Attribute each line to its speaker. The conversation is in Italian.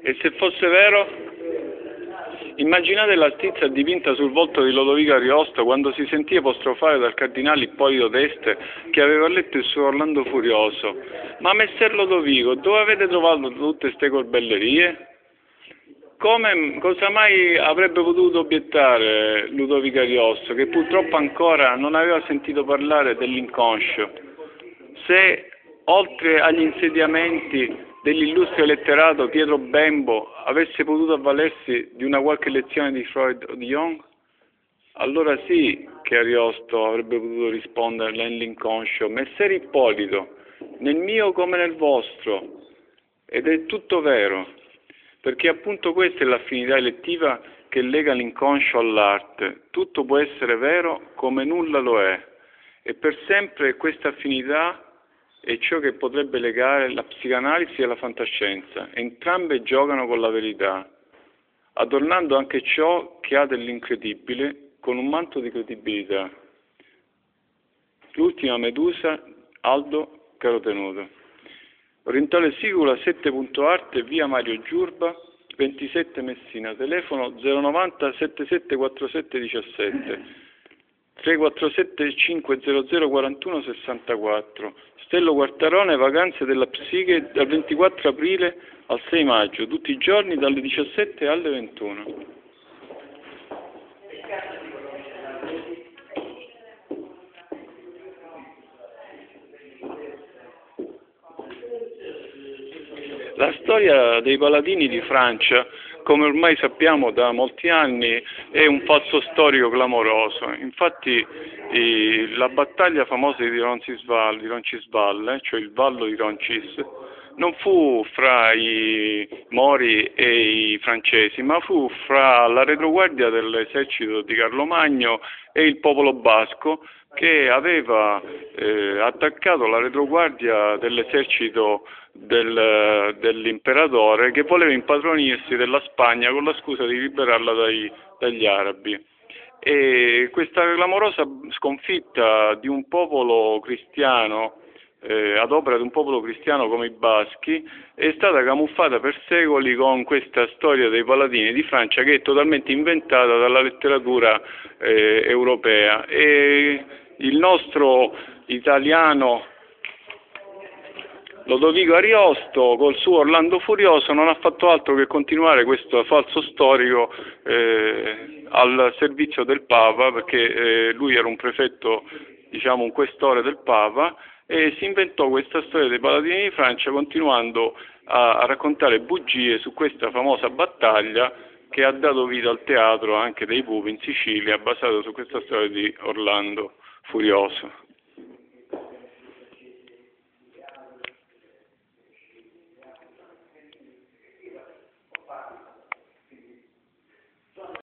Speaker 1: E se fosse vero? Immaginate la stizza dipinta sul volto di Lodovico Ariosto quando si sentì apostrofare dal cardinale Ippolito d'Este che aveva letto il suo Orlando Furioso. Ma messer Lodovico, dove avete trovato tutte ste corbellerie? Cosa mai avrebbe potuto obiettare Ludovico Ariosto, che purtroppo ancora non aveva sentito parlare dell'inconscio, se oltre agli insediamenti dell'illustre letterato Pietro Bembo avesse potuto avvalersi di una qualche lezione di Freud o di Jung? Allora sì che Ariosto avrebbe potuto rispondere nell'inconscio: Messer Ippolito, nel mio come nel vostro, ed è tutto vero. Perché appunto questa è l'affinità elettiva che lega l'inconscio all'arte. Tutto può essere vero come nulla lo è. E per sempre questa affinità è ciò che potrebbe legare la psicanalisi e la fantascienza. Entrambe giocano con la verità, adornando anche ciò che ha dell'incredibile con un manto di credibilità. L'ultima Medusa, Aldo Carotenuto. Orientale Sicula 7.arte, via Mario Giurba, 27 Messina, telefono 090 7747 17, 347 500 41 64, Stello Quartarone, vacanze della psiche dal 24 aprile al 6 maggio, tutti i giorni dalle 17 alle 21. La storia dei paladini di Francia, come ormai sappiamo da molti anni, è un falso storico clamoroso. Infatti la battaglia famosa di Roncisvalle, cioè il vallo di Roncis, non fu fra i Mori e i francesi, ma fu fra la retroguardia dell'esercito di Carlo Magno e il popolo basco, che aveva attaccato la retroguardia dell'esercito dell'imperatore, che voleva impadronirsi della Spagna con la scusa di liberarla dagli arabi. E questa clamorosa sconfitta di un popolo cristiano, ad opera di un popolo cristiano come i baschi, è stata camuffata per secoli con questa storia dei paladini di Francia, che è totalmente inventata dalla letteratura europea. E il nostro italiano Lodovico Ariosto col suo Orlando Furioso non ha fatto altro che continuare questo falso storico al servizio del Papa, perché lui era un prefetto, diciamo un questore del Papa, e si inventò questa storia dei paladini di Francia continuando a raccontare bugie su questa famosa battaglia che ha dato vita al teatro anche dei Pupi in Sicilia, basato su questa storia di Orlando Furioso.